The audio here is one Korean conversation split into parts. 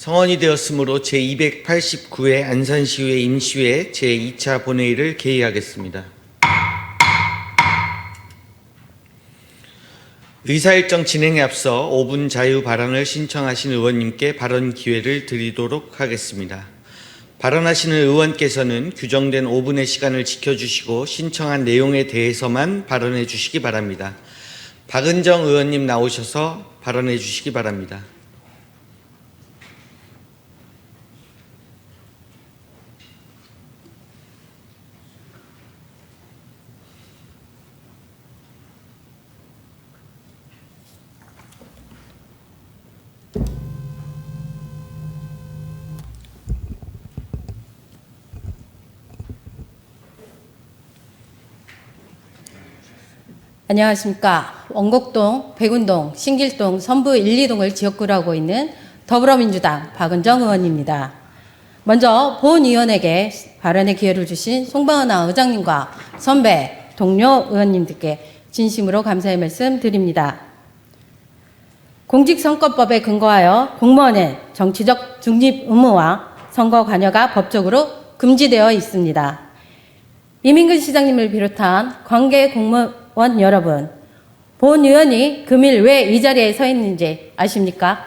성원이 되었으므로 제289회 안산시의회 임시회 제2차 본회의를 개의하겠습니다. 의사일정 진행에 앞서 5분 자유 발언을 신청하신 의원님께 발언 기회를 드리도록 하겠습니다. 발언하시는 의원께서는 규정된 5분의 시간을 지켜주시고 신청한 내용에 대해서만 발언해 주시기 바랍니다. 박은정 의원님 나오셔서 발언해 주시기 바랍니다. 안녕하십니까. 원곡동, 백운동, 신길동, 선부 1, 2동을 지역구로 하고 있는 더불어민주당 박은정 의원입니다. 먼저 본 의원에게 발언의 기회를 주신 송방은하 의장님과 선배, 동료 의원님들께 진심으로 감사의 말씀 드립니다. 공직선거법에 근거하여 공무원은 정치적 중립 의무와 선거 관여가 법적으로 금지되어 있습니다. 이민근 시장님을 비롯한 관계 공무원 여러분, 본 의원이 금일 왜 이 자리에 서 있는지 아십니까?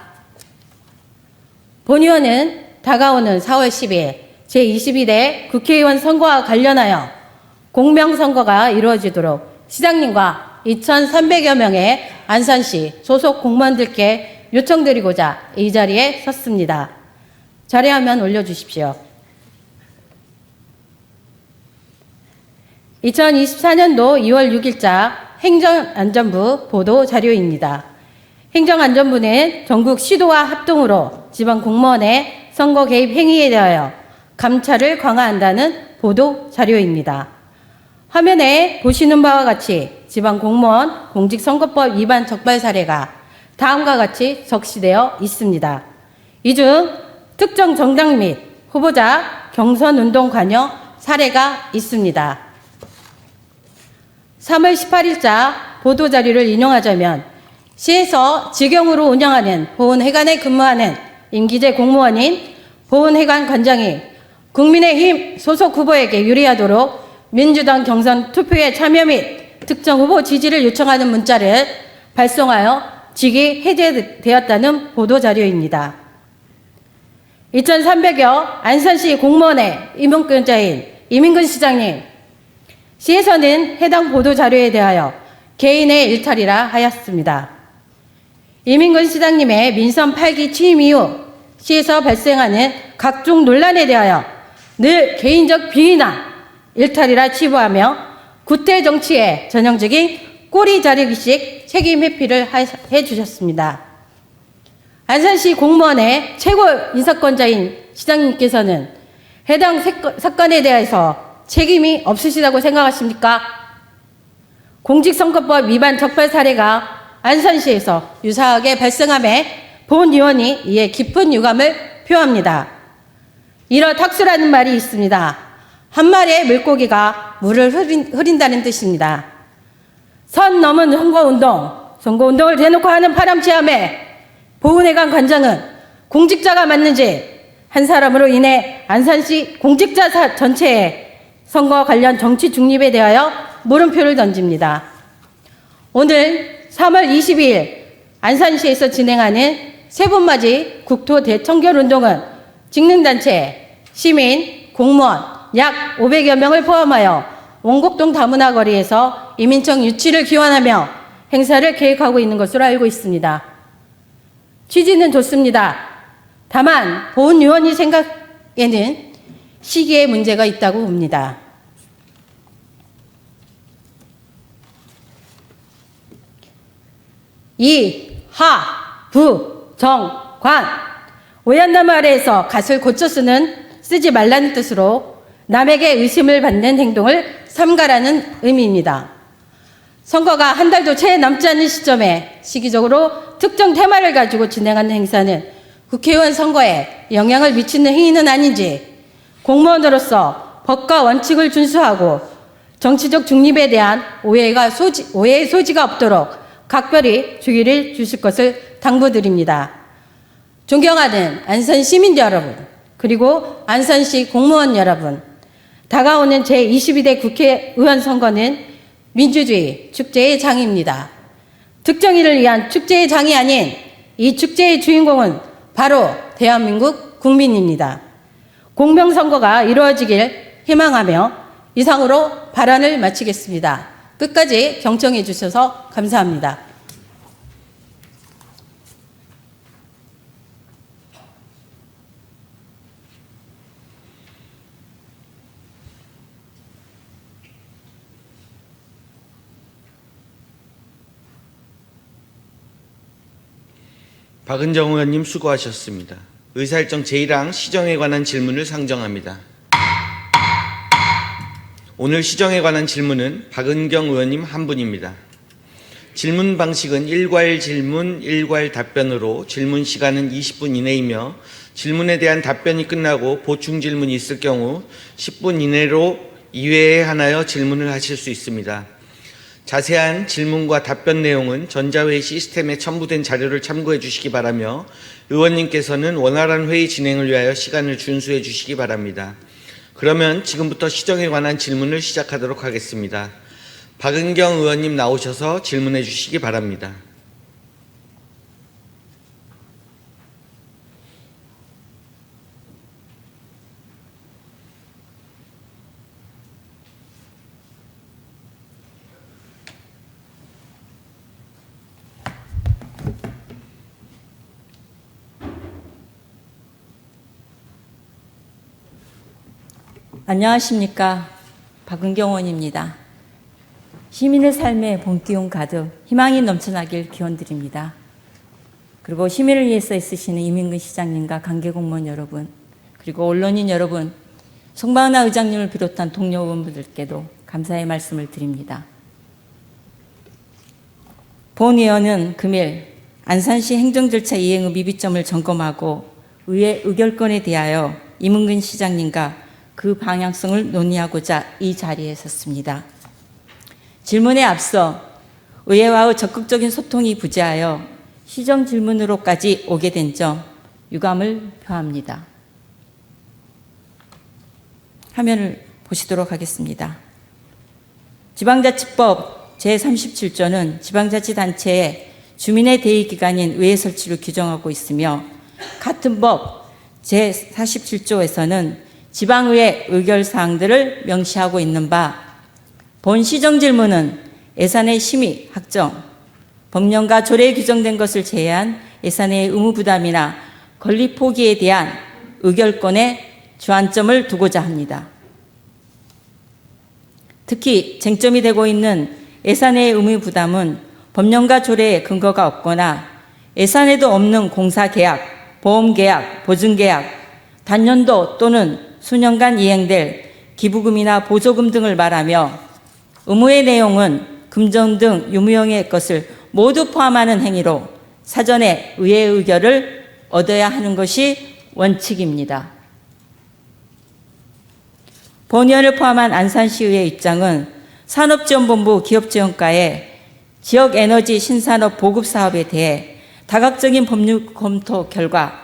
본 의원은 다가오는 4월 10일 제22대 국회의원 선거와 관련하여 공명선거가 이루어지도록 시장님과 2,300여 명의 안산시 소속 공무원들께 요청드리고자 이 자리에 섰습니다. 자리화면 올려주십시오. 2024년도 2월 6일자 행정안전부 보도 자료입니다. 행정안전부는 전국 시도와 합동으로 지방 공무원의 선거 개입 행위에 대하여 감찰을 강화한다는 보도 자료입니다. 화면에 보시는 바와 같이 지방 공무원 공직선거법 위반 적발 사례가 다음과 같이 적시되어 있습니다. 이 중 특정 정당 및 후보자 경선운동 관여 사례가 있습니다. 3월 18일자 보도자료를 인용하자면 시에서 직영으로 운영하는 보훈회관에 근무하는 임기제 공무원인 보훈회관 관장이 국민의힘 소속 후보에게 유리하도록 민주당 경선 투표에 참여 및 특정 후보 지지를 요청하는 문자를 발송하여 직위 해제되었다는 보도자료입니다. 2,300여 안산시 공무원의 임용권자인 이민근 시장님, 시에서는 해당 보도자료에 대하여 개인의 일탈이라 하였습니다. 이민근 시장님의 민선 8기 취임 이후 시에서 발생하는 각종 논란에 대하여 늘 개인적 비위나 일탈이라 치부하며 구태 정치에 전형적인 꼬리 자르기식 책임 회피를 해주셨습니다. 안산시 공무원의 최고 인사권자인 시장님께서는 해당 사건에 대해서 책임이 없으시다고 생각하십니까? 공직선거법 위반 적발 사례가 안산시에서 유사하게 발생함에 본 의원이 이에 깊은 유감을 표합니다. 이러 탁수라는 말이 있습니다. 한 마리의 물고기가 물을 흐린다는 뜻입니다. 선 넘은 선거운동을 대놓고 하는 파람치함에 보훈회관 관장은 공직자가 맞는지 한 사람으로 인해 안산시 공직자 전체에 선거 관련 정치 중립에 대하여 물음표를 던집니다. 오늘 3월 22일 안산시에서 진행하는 세분맞이 국토 대청결운동은 직능단체, 시민, 공무원 약 500여 명을 포함하여 원곡동 다문화 거리에서 이민청 유치를 기원하며 행사를 계획하고 있는 것으로 알고 있습니다. 취지는 좋습니다. 다만 본 의원이 생각에는 시기에 문제가 있다고 봅니다. 이, 하, 부, 정, 관. 오얏나무 아래에서 갓을 고쳐 쓰지 말라는 뜻으로 남에게 의심을 받는 행동을 삼가라는 의미입니다. 선거가 한 달도 채 남지 않은 시점에 시기적으로 특정 테마를 가지고 진행하는 행사는 국회의원 선거에 영향을 미치는 행위는 아닌지 공무원으로서 법과 원칙을 준수하고 정치적 중립에 대한 오해의 소지가 없도록 각별히 주의를 주실 것을 당부드립니다. 존경하는 안산 시민 여러분, 그리고 안산시 공무원 여러분, 다가오는 제22대 국회의원 선거는 민주주의 축제의 장입니다. 특정인을 위한 축제의 장이 아닌 이 축제의 주인공은 바로 대한민국 국민입니다. 공명선거가 이루어지길 희망하며 이상으로 발언을 마치겠습니다. 끝까지 경청해 주셔서 감사합니다. 박은정 의원님 수고하셨습니다. 의사일정 제1항 시정에 관한 질문을 상정합니다. 오늘 시정에 관한 질문은 박은경 의원님 한 분입니다. 질문 방식은 일괄 질문, 일괄 답변으로 질문 시간은 20분 이내이며 질문에 대한 답변이 끝나고 보충 질문이 있을 경우 10분 이내로 이회에 한하여 질문을 하실 수 있습니다. 자세한 질문과 답변 내용은 전자회의 시스템에 첨부된 자료를 참고해 주시기 바라며 의원님께서는 원활한 회의 진행을 위하여 시간을 준수해 주시기 바랍니다. 그러면 지금부터 시정에 관한 질문을 시작하도록 하겠습니다. 박은경 의원님 나오셔서 질문해 주시기 바랍니다. 안녕하십니까. 박은경 의원입니다. 시민의 삶에 봄 기운 가득 희망이 넘쳐나길 기원드립니다. 그리고 시민을 위해서 애쓰시는 이민근 시장님과 관계공무원 여러분, 그리고 언론인 여러분, 송방나 의장님을 비롯한 동료 의원분들께도 감사의 말씀을 드립니다. 본 의원은 금일 안산시 행정절차 이행의 미비점을 점검하고 의회 의결권에 대하여 이민근 시장님과 그 방향성을 논의하고자 이 자리에 섰습니다. 질문에 앞서 의회와의 적극적인 소통이 부재하여 시정 질문으로까지 오게 된 점 유감을 표합니다. 화면을 보시도록 하겠습니다. 지방자치법 제37조는 지방자치단체의 주민의 대의기관인 의회 설치를 규정하고 있으며 같은 법 제47조에서는 지방의회 의결사항들을 명시하고 있는 바 본 시정질문은 예산의 심의, 확정, 법령과 조례에 규정된 것을 제외한 예산의 의무부담이나 건립 포기에 대한 의결권에 주안점을 두고자 합니다. 특히 쟁점이 되고 있는 예산의 의무부담은 법령과 조례에 근거가 없거나 예산에도 없는 공사계약, 보험계약, 보증계약, 단년도 또는 수년간 이행될 기부금이나 보조금 등을 말하며 의무의 내용은 금전 등 유무형의 것을 모두 포함하는 행위로 사전에 의회 의결을 얻어야 하는 것이 원칙입니다. 본 의원을 포함한 안산시의회 입장은 산업지원본부 기업지원과의 지역에너지 신산업 보급사업에 대해 다각적인 법률 검토 결과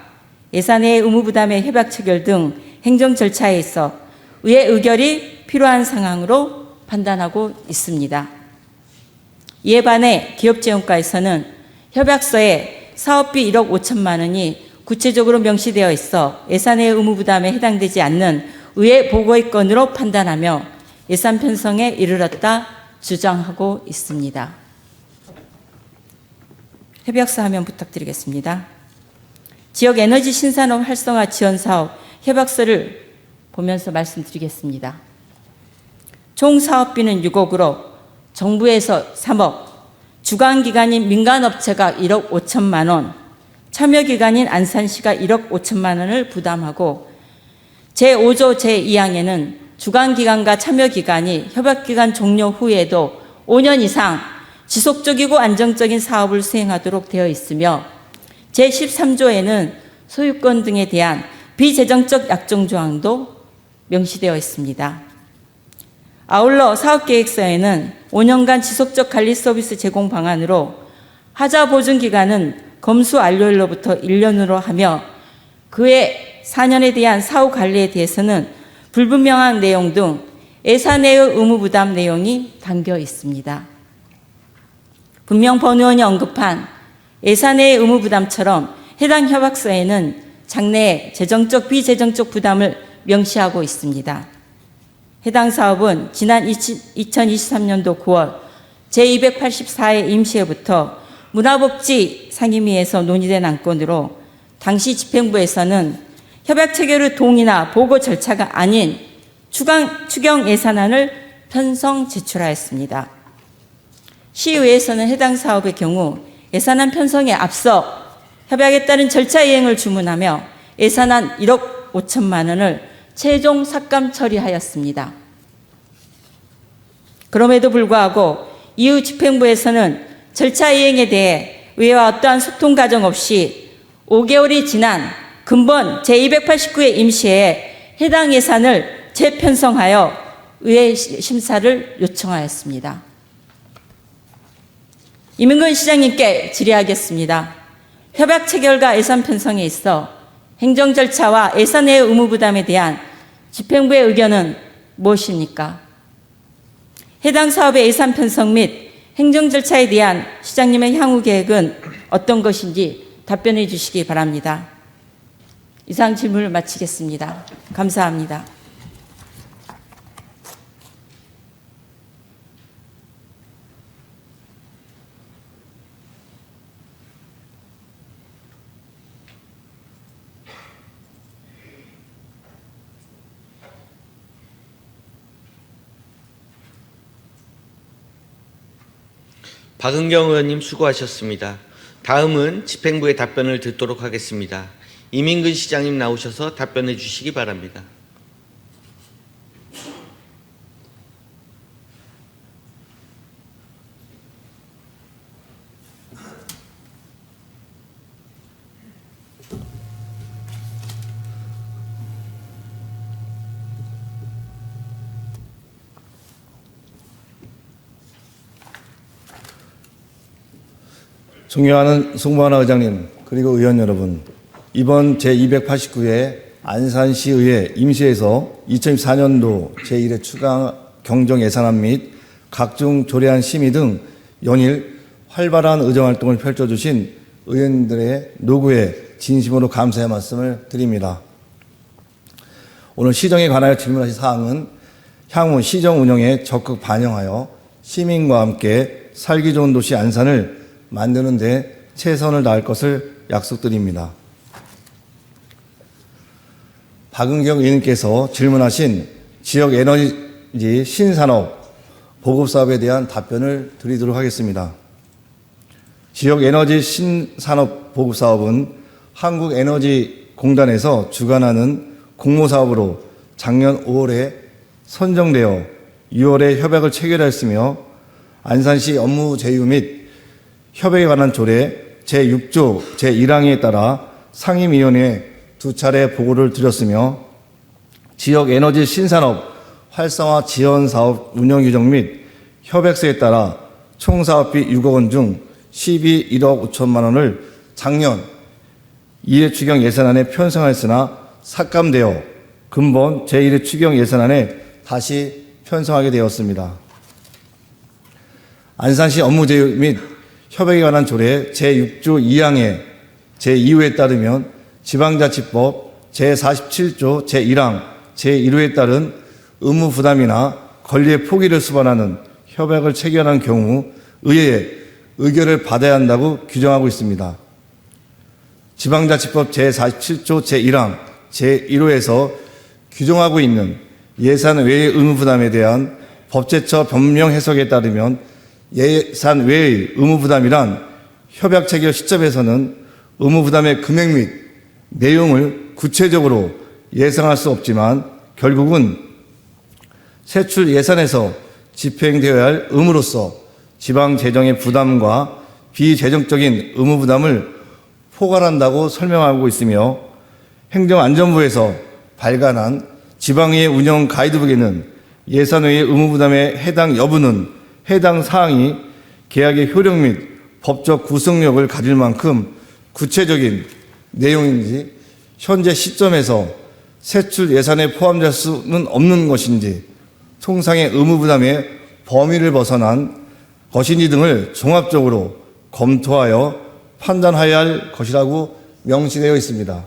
예산의 의무부담의 협약 체결 등 행정 절차에 있어 의회 의결이 필요한 상황으로 판단하고 있습니다. 이에 반해 기업지원과에서는 협약서에 사업비 1억 5천만 원이 구체적으로 명시되어 있어 예산의 의무부담에 해당되지 않는 의회 보고의 건으로 판단하며 예산 편성에 이르렀다 주장하고 있습니다. 협약서 화면 부탁드리겠습니다. 지역 에너지 신산업 활성화 지원 사업 협약서를 보면서 말씀드리겠습니다. 총 사업비는 6억으로 정부에서 3억, 주관기관인 민간업체가 1억 5천만 원, 참여기관인 안산시가 1억 5천만 원을 부담하고 제5조 제2항에는 주관기관과 참여기관이 협약기간 종료 후에도 5년 이상 지속적이고 안정적인 사업을 수행하도록 되어 있으며 제13조에는 소유권 등에 대한 비재정적 약정조항도 명시되어 있습니다. 아울러 사업계획서에는 5년간 지속적 관리 서비스 제공 방안으로 하자 보증 기간은 검수 완료일로부터 1년으로 하며 그외 4년에 대한 사후 관리에 대해서는 불분명한 내용 등 예산의 의무 부담 내용이 담겨 있습니다. 분명 본 의원이 언급한 예산의 의무 부담처럼 해당 협약서에는 장래의 재정적 비재정적 부담을 명시하고 있습니다. 해당 사업은 지난 2023년도 9월 제284회 임시회부터 문화복지 상임위에서 논의된 안건으로 당시 집행부에서는 협약 체결의 동의나 보고 절차가 아닌 추경 예산안을 편성 제출하였습니다. 시의회에서는 해당 사업의 경우 예산안 편성에 앞서 협약에 따른 절차 이행을 주문하며 예산안 1억 5천만 원을 최종 삭감 처리하였습니다. 그럼에도 불구하고 이후 집행부에서는 절차 이행에 대해 의회와 어떠한 소통 과정 없이 5개월이 지난 근본 제289회 임시회에 해당 예산을 재편성하여 의회 심사를 요청하였습니다. 이민근 시장님께 질의하겠습니다. 협약 체결과 예산 편성에 있어 행정 절차와 예산의 의무 부담에 대한 집행부의 의견은 무엇입니까? 해당 사업의 예산 편성 및 행정 절차에 대한 시장님의 향후 계획은 어떤 것인지 답변해 주시기 바랍니다. 이상 질문을 마치겠습니다. 감사합니다. 박은경 의원님 수고하셨습니다. 다음은 집행부의 답변을 듣도록 하겠습니다. 이민근 시장님 나오셔서 답변해 주시기 바랍니다. 존경하는 송무하나 의장님, 그리고 의원 여러분, 이번 제289회 안산시의회 임시회에서 2024년도 제1회 추가 경정예산안 및 각종 조례안 심의 등 연일 활발한 의정활동을 펼쳐주신 의원들의 노고에 진심으로 감사의 말씀을 드립니다. 오늘 시정에 관하여 질문하신 사항은 향후 시정 운영에 적극 반영하여 시민과 함께 살기 좋은 도시 안산을 만드는 데 최선을 다할 것을 약속드립니다. 박은경 의원님께서 질문하신 지역 에너지 신산업 보급사업에 대한 답변을 드리도록 하겠습니다. 지역 에너지 신산업 보급사업은 한국에너지공단에서 주관하는 공모사업으로 작년 5월에 선정되어 6월에 협약을 체결하였으며 안산시 업무 제휴 및 협약에 관한 조례 제6조 제1항에 따라 상임위원회에 2차례 보고를 드렸으며 지역 에너지 신산업 활성화 지원 사업 운영 규정 및 협약서에 따라 총 사업비 6억 원 중 1억 5천만 원을 작년 2회 추경 예산안에 편성하였으나 삭감되어 근본 제1회 추경 예산안에 다시 편성하게 되었습니다. 안산시 업무 제휴 및 협약에 관한 조례 제6조 2항의 제2호에 따르면 지방자치법 제47조 제1항 제1호에 따른 의무 부담이나 권리의 포기를 수반하는 협약을 체결한 경우 의회의 의결을 받아야 한다고 규정하고 있습니다. 지방자치법 제47조 제1항 제1호에서 규정하고 있는 예산 외의 의무 부담에 대한 법제처 변명 해석에 따르면 예산 외의 의무 부담이란 협약 체결 시점에서는 의무 부담의 금액 및 내용을 구체적으로 예상할 수 없지만 결국은 세출 예산에서 집행되어야 할 의무로서 지방 재정의 부담과 비재정적인 의무 부담을 포괄한다고 설명하고 있으며 행정안전부에서 발간한 지방의 운영 가이드북에는 예산 외의 의무 부담의 해당 여부는 해당 사항이 계약의 효력 및 법적 구속력을 가질 만큼 구체적인 내용인지, 현재 시점에서 세출 예산에 포함될 수는 없는 것인지, 통상의 의무 부담의 범위를 벗어난 것인지 등을 종합적으로 검토하여 판단하여야 할 것이라고 명시되어 있습니다.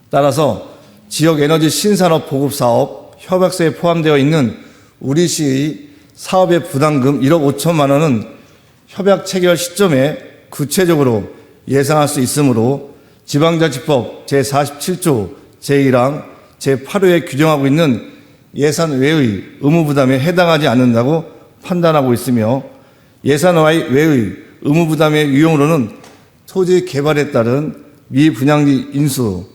따라서 지역에너지 신산업 보급사업 협약서에 포함되어 있는 우리시의 사업의 부담금 1억 5천만 원은 협약 체결 시점에 구체적으로 예상할 수 있으므로 지방자치법 제47조 제1항 제8호에 규정하고 있는 예산 외의 의무 부담에 해당하지 않는다고 판단하고 있으며, 예산 외의 의무 부담의 유형으로는 토지 개발에 따른 미분양지 인수,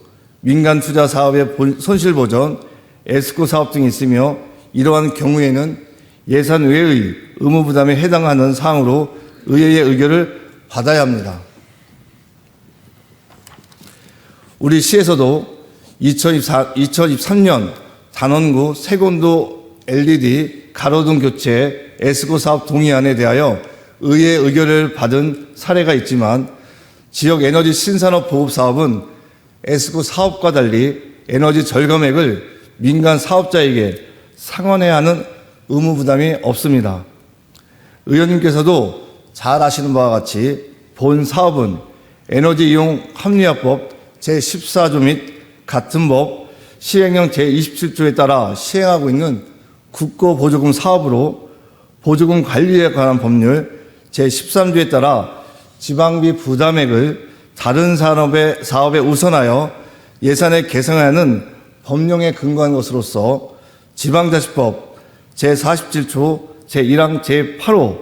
민간 투자 사업의 손실 보전, 에스코 사업 등이 있으며, 이러한 경우에는 예산 외의 의무 부담에 해당하는 사항으로 의회의 의결을 받아야 합니다. 우리 시에서도 2023년 단원구 세곤도 LED 가로등 교체 에스코 사업 동의안에 대하여 의회 의결을 받은 사례가 있지만, 지역 에너지 신산업 보급 사업은 에스코 사업과 달리 에너지 절감액을 민간 사업자에게 상환해야 하는 의무 부담이 없습니다. 의원님께서도 잘 아시는 바와 같이 본 사업은 에너지 이용 합리화법 제14조 및 같은 법 시행령 제27조에 따라 시행하고 있는 국고보조금 사업으로, 보조금 관리에 관한 법률 제13조에 따라 지방비 부담액을 다른 사업에 우선하여 예산에 계산해야 하는 법령에 근거한 것으로서 지방자치법 제47조 제1항 제8호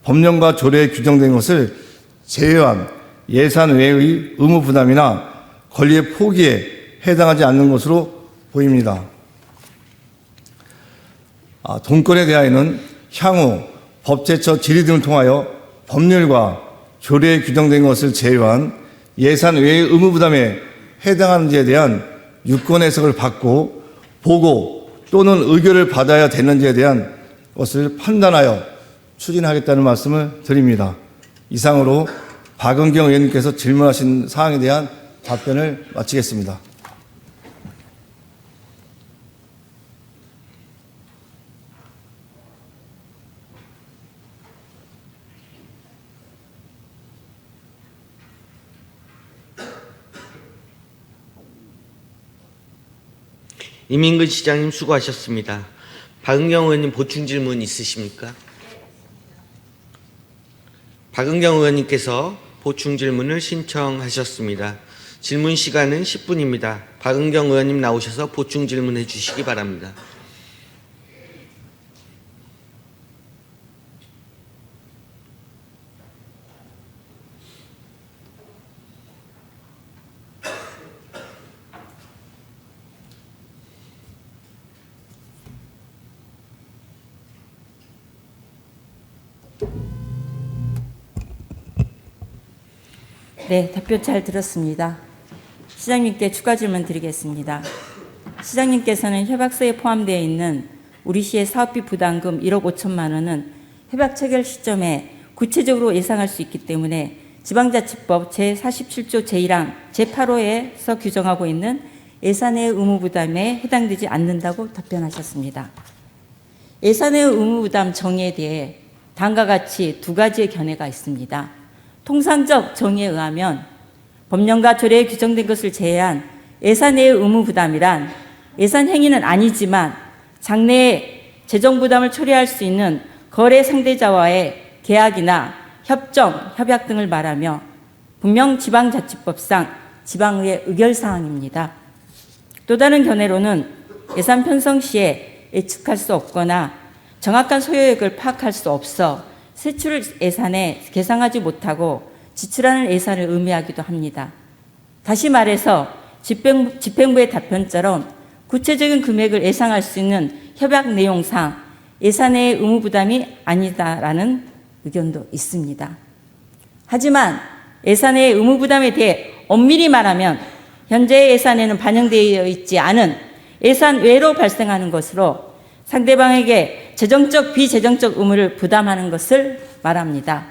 법령과 조례에 규정된 것을 제외한 예산 외의 의무 부담이나 권리의 포기에 해당하지 않는 것으로 보입니다. 동권에 대하여는 향후 법제처 질의 등을 통하여 법률과 조례에 규정된 것을 제외한 예산 외의 의무 부담에 해당하는지에 대한 유권 해석을 받고 보고 또는 의결을 받아야 되는지에 대한 것을 판단하여 추진하겠다는 말씀을 드립니다. 이상으로 박은경 의원님께서 질문하신 사항에 대한 답변을 마치겠습니다. 이민근 시장님 수고하셨습니다. 박은경 의원님 보충 질문 있으십니까? 박은경 의원님께서 보충 질문을 신청하셨습니다. 질문 시간은 10분입니다. 박은경 의원님 나오셔서 보충 질문해 주시기 바랍니다. 네, 답변 잘 들었습니다. 시장님께 추가 질문 드리겠습니다. 시장님께서는 협약서에 포함되어 있는 우리시의 사업비 부담금 1억 5천만 원은 협약 체결 시점에 구체적으로 예상할 수 있기 때문에 지방자치법 제47조 제1항 제8호에서 규정하고 있는 예산의 의무 부담에 해당되지 않는다고 답변하셨습니다. 예산의 의무 부담 정의에 대해 다음과 같이 두 가지의 견해가 있습니다. 통상적 정의에 의하면 법령과 조례에 규정된 것을 제외한 예산의 의무 부담이란 예산 행위는 아니지만 장래에 재정 부담을 처리할 수 있는 거래 상대자와의 계약이나 협정, 협약 등을 말하며 분명 지방자치법상 지방의회 의결사항입니다. 또 다른 견해로는 예산 편성 시에 예측할 수 없거나 정확한 소요액을 파악할 수 없어 세출 예산에 계상하지 못하고 지출하는 예산을 의미하기도 합니다. 다시 말해서 집행부의 답변처럼 구체적인 금액을 예상할 수 있는 협약 내용상 예산의 의무 부담이 아니다라는 의견도 있습니다. 하지만 예산의 의무 부담에 대해 엄밀히 말하면 현재의 예산에는 반영되어 있지 않은 예산 외로 발생하는 것으로 상대방에게 재정적, 비재정적 의무를 부담하는 것을 말합니다.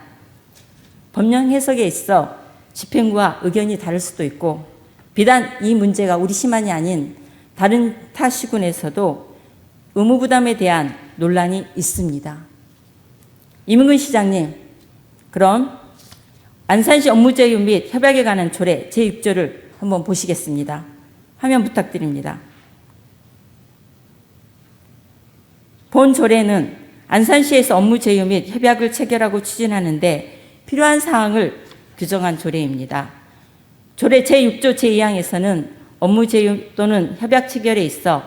법령 해석에 있어 집행부와 의견이 다를 수도 있고 비단 이 문제가 우리 시만이 아닌 다른 타 시군에서도 의무부담에 대한 논란이 있습니다. 이문근 시장님, 그럼 안산시 업무제휴 및 협약에 관한 조례 제6조를 한번 보시겠습니다. 화면 부탁드립니다. 본 조례는 안산시에서 업무제휴 및 협약을 체결하고 추진하는데 필요한 사항을 규정한 조례입니다. 조례 제6조 제2항에서는 업무제휴 또는 협약 체결에 있어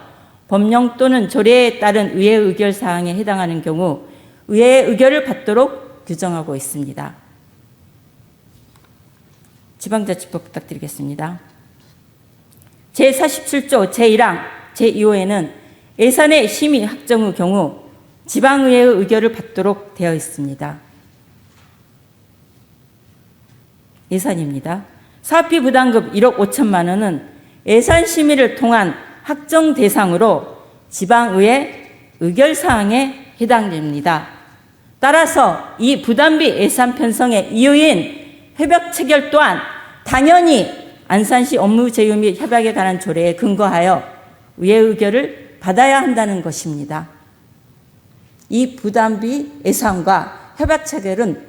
법령 또는 조례에 따른 의회 의결 사항에 해당하는 경우 의회의 의결을 받도록 규정하고 있습니다. 지방자치법 부탁드리겠습니다. 제47조 제1항 제2호에는 예산의 심의 확정의 경우 지방의회의 의결을 받도록 되어 있습니다. 예산입니다. 사업비 부담금 1억 5천만 원은 예산 심의를 통한 확정 대상으로 지방의회 의결사항에 해당됩니다. 따라서 이 부담비 예산 편성의 이유인 협약 체결 또한 당연히 안산시 업무제휴 및 협약에 관한 조례에 근거하여 의회 의결을 받아야 한다는 것입니다. 이 부담비 예산과 협약 체결은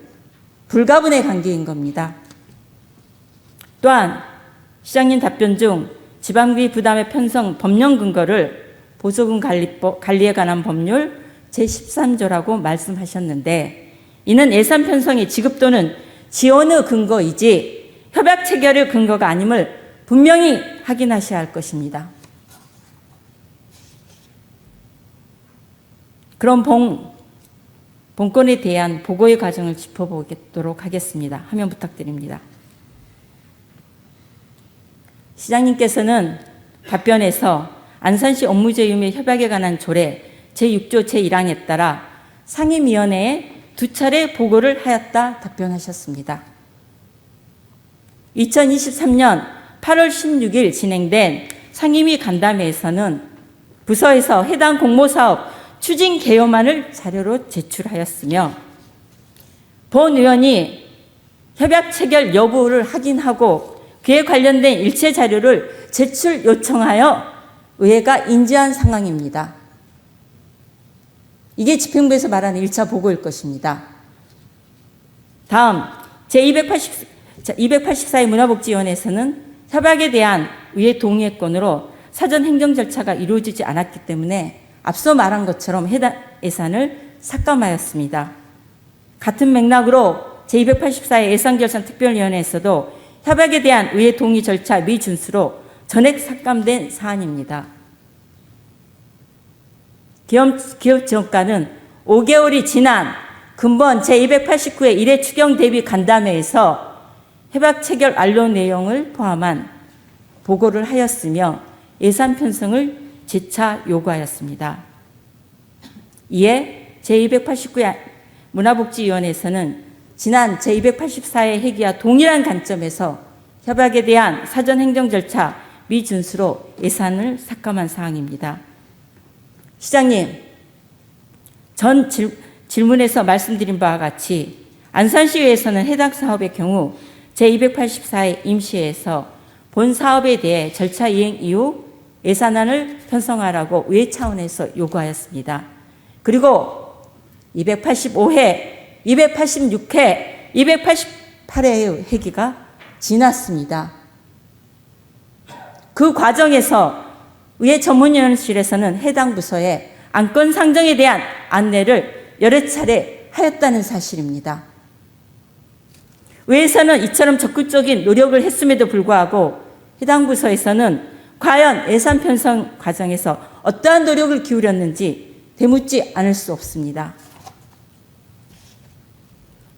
불가분의 관계인 겁니다. 또한 시장님 답변 중 지방비 부담의 편성 법령 근거를 보조금 관리에 관한 법률 제13조라고 말씀하셨는데 이는 예산 편성의 지급 또는 지원의 근거이지 협약 체결의 근거가 아님을 분명히 확인하셔야 할 것입니다. 그럼 본건에 대한 보고의 과정을 짚어보도록 하겠습니다. 화면 부탁드립니다. 시장님께서는 답변에서 안산시 업무제휴 및 협약에 관한 조례 제6조 제1항에 따라 상임위원회에 2차례 보고를 하였다 답변하셨습니다. 2023년 8월 16일 진행된 상임위 간담회에서는 부서에서 해당 공모사업 추진 개요만을 자료로 제출하였으며 본 의원이 협약 체결 여부를 확인하고 그에 관련된 일체 자료를 제출 요청하여 의회가 인지한 상황입니다. 이게 집행부에서 말하는 1차 보고일 것입니다. 다음 제284회 문화복지위원회에서는 협약에 대한 의회 동의권으로 사전 행정 절차가 이루어지지 않았기 때문에 앞서 말한 것처럼 해당 예산을 삭감하였습니다. 같은 맥락으로 제284회 예산결산특별위원회에서도 협약에 대한 의회 동의 절차 미준수로 전액 삭감된 사안입니다. 기업지원과는 5개월이 지난 근본 제289회 1회 추경 대비 간담회에서 협약 체결 완료 내용을 포함한 보고를 하였으며 예산 편성을 재차 요구하였습니다. 이에 제289회 문화복지위원회에서는 지난 제284회 회기와 동일한 관점에서 협약에 대한 사전 행정 절차 미준수로 예산을 삭감한 사항입니다. 시장님, 전 질문에서 말씀드린 바와 같이 안산시의회에서는 해당 사업의 경우 제284회 임시회에서 본 사업에 대해 절차 이행 이후 예산안을 편성하라고 의회 차원에서 요구하였습니다. 그리고 285회, 286회, 288회의 회기가 지났습니다. 그 과정에서 의회 전문위원실에서는 해당 부서에 안건 상정에 대한 안내를 여러 차례 하였다는 사실입니다. 의회에서는 이처럼 적극적인 노력을 했음에도 불구하고 해당 부서에서는 과연 예산 편성 과정에서 어떠한 노력을 기울였는지 되묻지 않을 수 없습니다.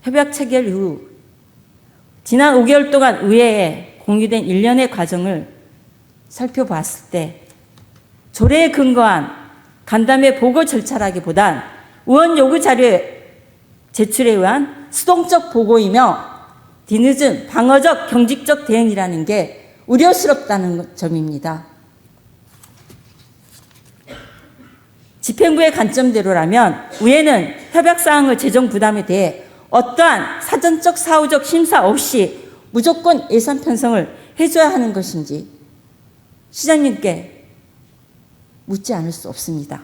협약 체결 이후 지난 5개월 동안 의회에 공유된 일련의 과정을 살펴봤을 때 조례에 근거한 간담회 보고 절차라기보단 의원 요구 자료의 제출에 의한 수동적 보고이며 뒤늦은 방어적 경직적 대응이라는 게 우려스럽다는 점입니다. 집행부의 관점대로라면 의회는 협약사항의 재정 부담에 대해 어떠한 사전적 사후적 심사 없이 무조건 예산 편성을 해줘야 하는 것인지 시장님께 묻지 않을 수 없습니다.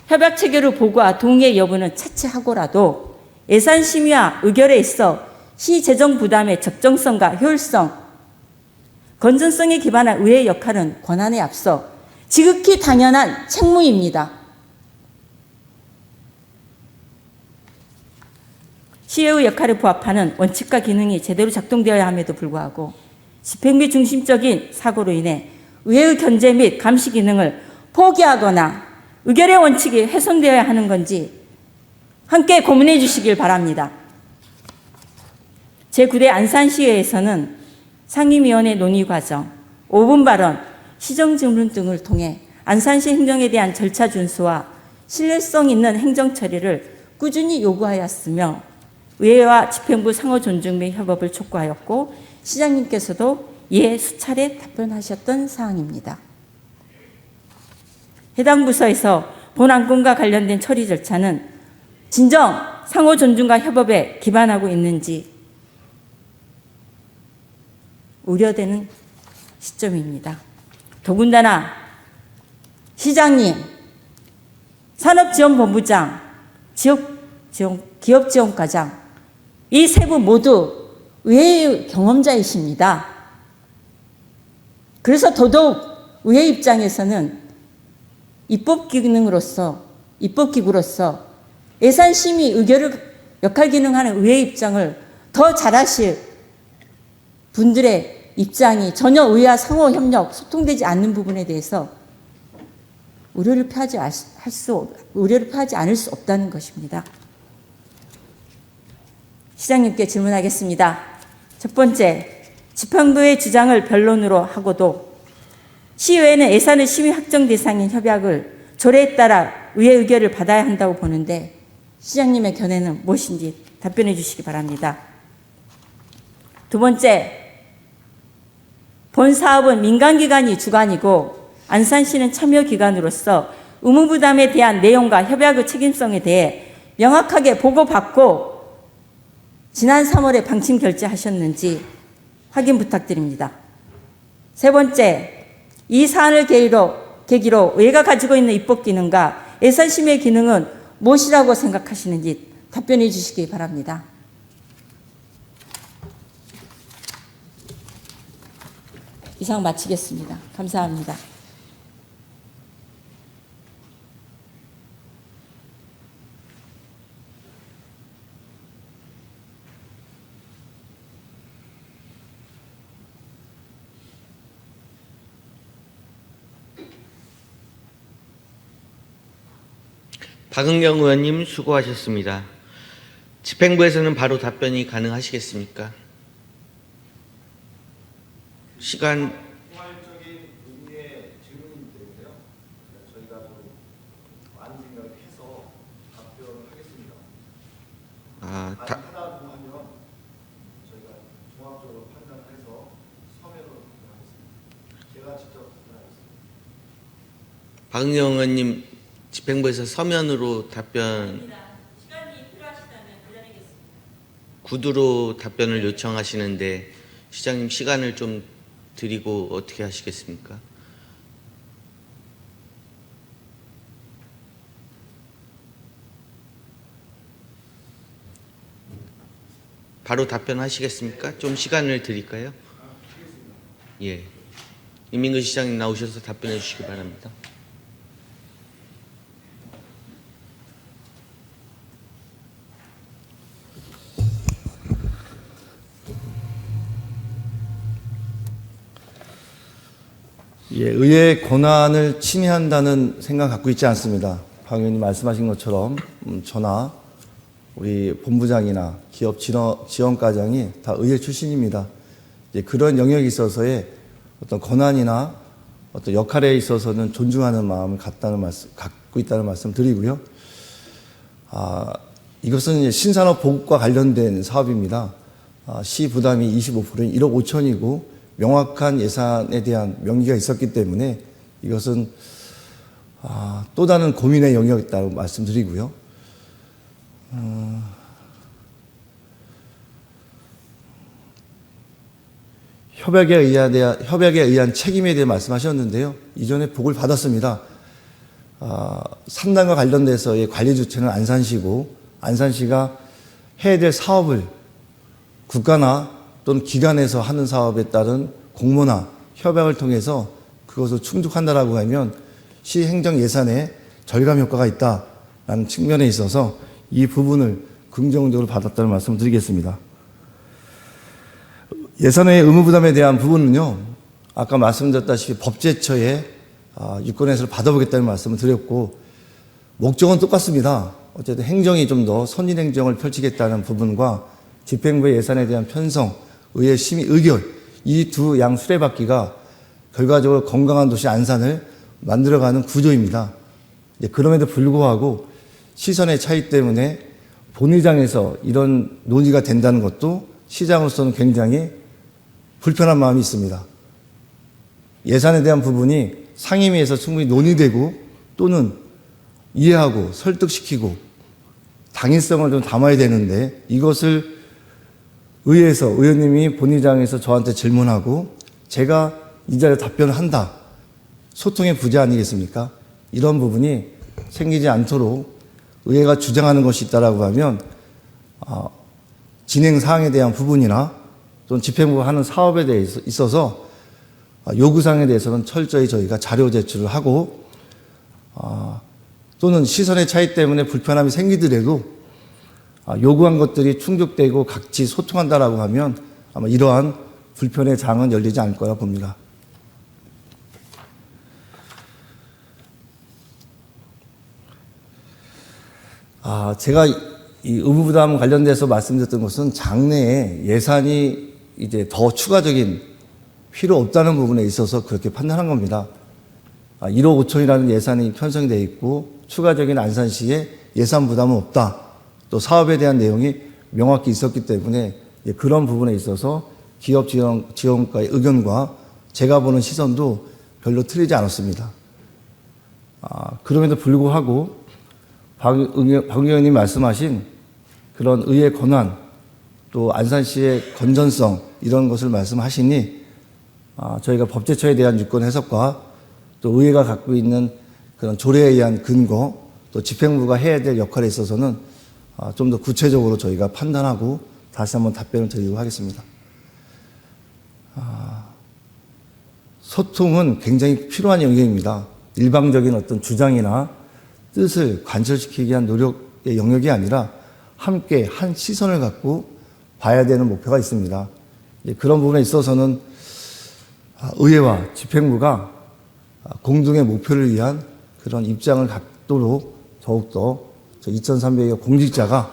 협약 체결의 보고와 동의의 여부는 차치하고라도 예산 심의와 의결에 있어 시 재정 부담의 적정성과 효율성, 건전성에 기반한 의회의 역할은 권한에 앞서 지극히 당연한 책무입니다. 시의회 역할에 부합하는 원칙과 기능이 제대로 작동되어야 함에도 불구하고 집행비 중심적인 사고로 인해 의회의 견제 및 감시 기능을 포기하거나 의결의 원칙이 훼손되어야 하는 건지 함께 고민해 주시길 바랍니다. 제9대 안산시의회에서는 상임위원회 논의 과정, 5분 발언, 시정질문 등을 통해 안산시 행정에 대한 절차 준수와 신뢰성 있는 행정 처리를 꾸준히 요구하였으며 의회와 집행부 상호 존중 및 협업을 촉구하였고 시장님께서도 이에 수차례 답변하셨던 사항입니다. 해당 부서에서 본 안건과 관련된 처리 절차는 진정 상호 존중과 협업에 기반하고 있는지 우려되는 시점입니다. 더군다나 시장님, 산업지원본부장, 기업지원과장 이 세 분 모두 의회의 경험자이십니다. 그래서 더더욱 의회 입장에서는 입법기구로서 예산심의 의결을 역할 기능하는 의회 입장을 더 잘하실 분들의 입장이 전혀 의회와 상호 협력, 소통되지 않는 부분에 대해서 우려를 표하지 않을 수 없다는 것입니다. 시장님께 질문하겠습니다. 첫 번째, 집행부의 주장을 변론으로 하고도 시의회는 예산의 심의 확정 대상인 협약을 조례에 따라 의회 의결을 받아야 한다고 보는데 시장님의 견해는 무엇인지 답변해 주시기 바랍니다. 두 번째, 본 사업은 민간기관이 주관이고 안산시는 참여기관으로서 의무부담에 대한 내용과 협약의 책임성에 대해 명확하게 보고받고 지난 3월에 방침 결재하셨는지 확인 부탁드립니다. 세 번째, 이 사안을 계기로 의회가 가지고 있는 입법 기능과 예산심의 기능은 무엇이라고 생각하시는지 답변해 주시기 바랍니다. 이상 마치겠습니다. 감사합니다. 박은경 의원님 수고하셨습니다. 집행부에서는 바로 답변이 가능하시겠습니까? 시간 포괄적인 의미의 질문이기 때문에요. 저희가 좀 많은 생각을 해서 답변을 하겠습니다. 하다고 하면 저희가 종합적으로 판단해서 서면으로 답변하겠습니다. 제가 직접 답변하겠습니다. 박은경 의원님 집행부에서 서면으로 답변 시간이 필요하시다면 돌려내겠습니다. 구두로 답변을 요청하시는데 시장님 시간을 좀 드리고 어떻게 하시겠습니까? 바로 답변하시겠습니까? 좀 시간을 드릴까요? 예. 이민근 시장님 나오셔서 답변해 주시기 바랍니다. 예, 의회의 권한을 침해한다는 생각 갖고 있지 않습니다. 박 의원님 말씀하신 것처럼 저나 우리 본부장이나 기업 지원과장이 다 의회 출신입니다. 이제 그런 영역에 있어서의 어떤 권한이나 어떤 역할에 있어서는 존중하는 마음을 갖고 있다는 말씀 드리고요. 이것은 이제 신산업 보급과 관련된 사업입니다. 시 부담이 25%인 1억 5천이고 명확한 예산에 대한 명기가 있었기 때문에 이것은 또 다른 고민의 영역이었다고 말씀드리고요. 협약에 의한 책임에 대해 말씀하셨는데요. 이전에 보고를 받았습니다. 산단과 관련돼서의 관리 주체는 안산시고, 안산시가 해야 될 사업을 국가나 또는 기관에서 하는 사업에 따른 공모나 협약을 통해서 그것을 충족한다라고 하면 시 행정 예산에 절감 효과가 있다라는 측면에 있어서 이 부분을 긍정적으로 받았다는 말씀을 드리겠습니다. 예산의 의무 부담에 대한 부분은요, 아까 말씀드렸다시피 법제처에 유권 해설을 받아보겠다는 말씀을 드렸고, 목적은 똑같습니다. 어쨌든 행정이 좀 더 선진 행정을 펼치겠다는 부분과 집행부의 예산에 대한 편성, 의회 심의 의결, 이 두 양 수레바퀴가 결과적으로 건강한 도시 안산을 만들어가는 구조입니다. 그럼에도 불구하고 시선의 차이 때문에 본의장에서 이런 논의가 된다는 것도 시장으로서는 굉장히 불편한 마음이 있습니다. 예산에 대한 부분이 상임위에서 충분히 논의되고 또는 이해하고 설득시키고 당위성을 좀 담아야 되는데, 이것을 의회에서 의원님이 본의장에서 저한테 질문하고 제가 이 자리에 답변을 한다. 소통의 부재 아니겠습니까? 이런 부분이 생기지 않도록 의회가 주장하는 것이 있다라고 하면 진행 사항에 대한 부분이나 또는 집행부가 하는 사업에 대해 있어서 요구사항에 대해서는 철저히 저희가 자료 제출을 하고 또는 시선의 차이 때문에 불편함이 생기더라도 요구한 것들이 충족되고 같이 소통한다라고 하면 아마 이러한 불편의 장은 열리지 않을 거라 봅니다. 제가 이 의무부담 관련돼서 말씀드렸던 것은 장래에 예산이 이제 더 추가적인 필요 없다는 부분에 있어서 그렇게 판단한 겁니다. 1억 5천이라는 예산이 편성이 되어 있고 추가적인 안산시에 예산 부담은 없다. 또 사업에 대한 내용이 명확히 있었기 때문에 그런 부분에 있어서 기업 지원과의 의견과 제가 보는 시선도 별로 틀리지 않았습니다. 그럼에도 불구하고 박 의원님 말씀하신 그런 의회 권한 또 안산시의 건전성 이런 것을 말씀하시니 저희가 법제처에 대한 유권 해석과 또 의회가 갖고 있는 그런 조례에 의한 근거 또 집행부가 해야 될 역할에 있어서는 좀 더 구체적으로 저희가 판단하고 다시 한번 답변을 드리도록 하겠습니다. 소통은 굉장히 필요한 영역입니다. 일방적인 어떤 주장이나 뜻을 관철시키기 위한 노력의 영역이 아니라 함께 한 시선을 갖고 봐야 되는 목표가 있습니다. 그런 부분에 있어서는 의회와 집행부가 공동의 목표를 위한 그런 입장을 갖도록 더욱더 2,300여 공직자가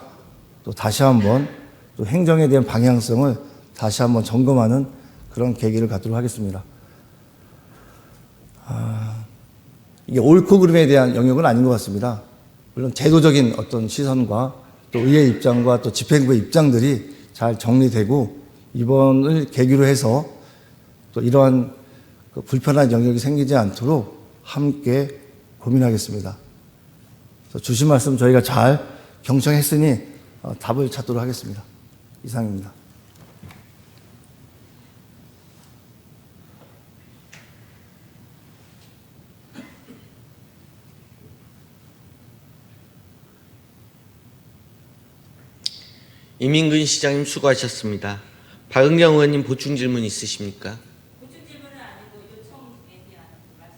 또 다시 한번 또 행정에 대한 방향성을 다시 한번 점검하는 그런 계기를 갖도록 하겠습니다. 이게 옳고 그름에 대한 영역은 아닌 것 같습니다. 물론 제도적인 어떤 시선과 또 의회 입장과 또 집행부의 입장들이 잘 정리되고 이번을 계기로 해서 또 이러한 불편한 영역이 생기지 않도록 함께 고민하겠습니다. 주신 말씀 저희가 잘 경청했으니 답을 찾도록 하겠습니다. 이상입니다. 이민근 시장님 수고하셨습니다. 박은경 의원님 보충 질문 있으십니까? 보충 질문은 아니고 요청에 대한 말씀.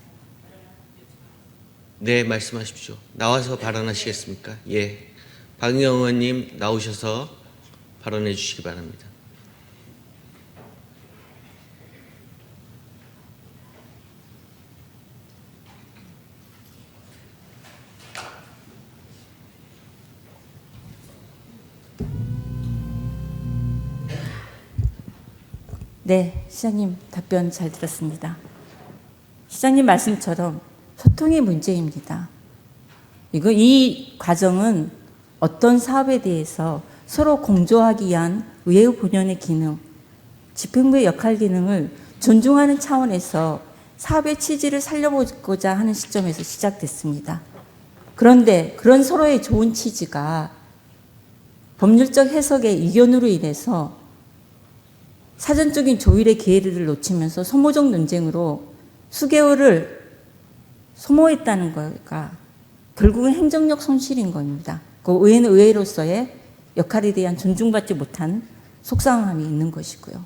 네, 말씀하십시오. 나와서 발언하시겠습니까? 예. 박은경 의원님 나오셔서 발언해 주시기 바랍니다. 네, 시장님 답변 잘 들었습니다. 시장님 말씀처럼 소통의 문제입니다. 이 과정은 어떤 사업에 대해서 서로 공조하기 위한 의회 본연의 기능, 집행부의 역할 기능을 존중하는 차원에서 사업의 취지를 살려보고자 하는 시점에서 시작됐습니다. 그런데 그런 서로의 좋은 취지가 법률적 해석의 이견으로 인해서 사전적인 조율의 기회를 놓치면서 소모적 논쟁으로 수개월을 소모했다는 거가 결국은 행정력 손실인 겁니다. 그 의회는 의회로서의 역할에 대한 존중받지 못한 속상함이 있는 것이고요.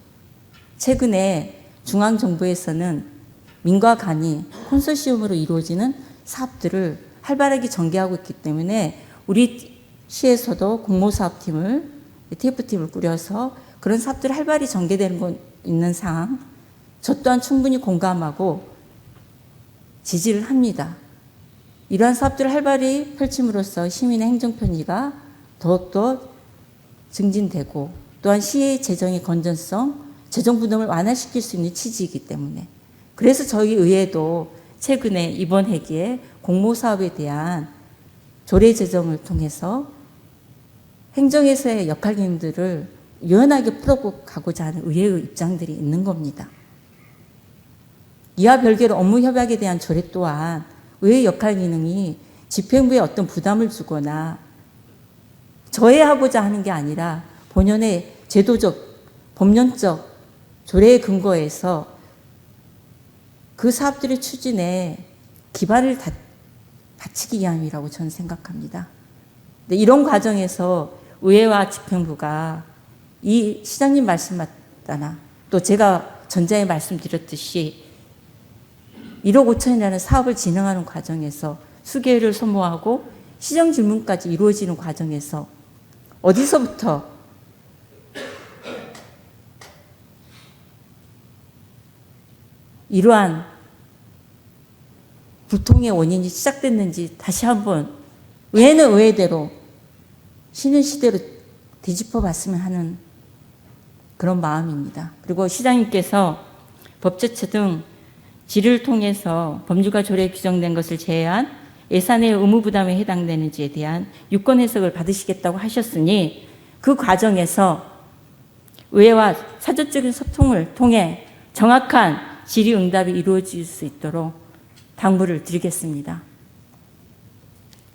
최근에 중앙정부에서는 민과 간이 콘소시엄으로 이루어지는 사업들을 활발하게 전개하고 있기 때문에 우리 시에서도 공모사업팀을, TF팀을 꾸려서 그런 사업들이 활발히 전개되는 거 있는 상황, 저 또한 충분히 공감하고 지지를 합니다. 이러한 사업들을 활발히 펼침으로써 시민의 행정 편의가 더욱더 증진되고 또한 시의 재정의 건전성, 재정 부담을 완화시킬 수 있는 취지이기 때문에 그래서 저희 의회도 최근에 이번 회기에 공모사업에 대한 조례 제정을 통해서 행정에서의 역할 기능들을 유연하게 풀어가고자 하는 의회의 입장들이 있는 겁니다. 이와 별개로 업무 협약에 대한 조례 또한 의회 역할 기능이 집행부에 어떤 부담을 주거나 저해하고자 하는 게 아니라 본연의 제도적, 법령적 조례에 근거해서 그 사업들의 추진에 기반을 갖추기 위함이라고 저는 생각합니다. 근데 이런 과정에서 의회와 집행부가 이 시장님 말씀 맞다나 또 제가 전자에 말씀드렸듯이 1억 5천이라는 사업을 진행하는 과정에서 수개월을 소모하고 시정 질문까지 이루어지는 과정에서 어디서부터 이러한 불통의 원인이 시작됐는지 다시 한번 의회는 의회대로 쉬는 시대로 뒤집어 봤으면 하는 그런 마음입니다. 그리고 시장님께서 법제처 등 질의를 통해서 법률과 조례에 규정된 것을 제외한 예산의 의무 부담에 해당되는지에 대한 유권 해석을 받으시겠다고 하셨으니 그 과정에서 의회와 사전적인 소통을 통해 정확한 질의응답이 이루어질 수 있도록 당부를 드리겠습니다.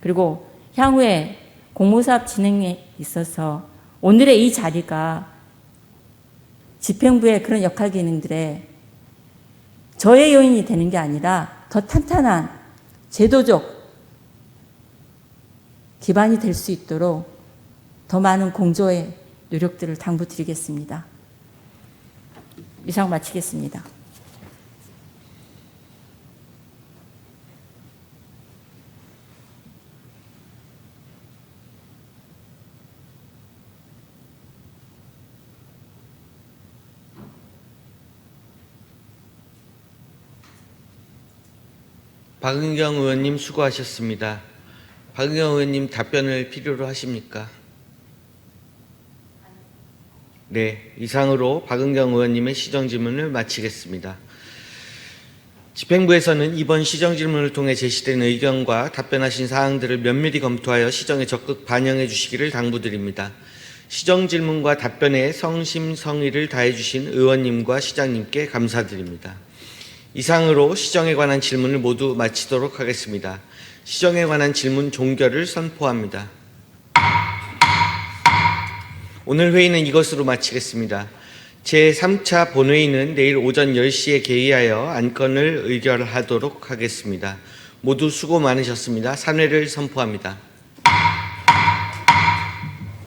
그리고 향후에 공모사업 진행에 있어서 오늘의 이 자리가 집행부의 그런 역할 기능들에 저해 요인이 되는 게 아니라 더 탄탄한 제도적 기반이 될 수 있도록 더 많은 공조의 노력들을 당부드리겠습니다. 이상 마치겠습니다. 박은경 의원님 수고하셨습니다. 박은경 의원님 답변을 필요로 하십니까? 네, 이상으로 박은경 의원님의 시정질문을 마치겠습니다. 집행부에서는 이번 시정질문을 통해 제시된 의견과 답변하신 사항들을 면밀히 검토하여 시정에 적극 반영해 주시기를 당부드립니다. 시정질문과 답변에 성심성의를 다해 주신 의원님과 시장님께 감사드립니다. 이상으로 시정에 관한 질문을 모두 마치도록 하겠습니다. 시정에 관한 질문 종결을 선포합니다. 오늘 회의는 이것으로 마치겠습니다. 제3차 본회의는 내일 오전 10시에 개의하여 안건을 의결하도록 하겠습니다. 모두 수고 많으셨습니다. 산회를 선포합니다.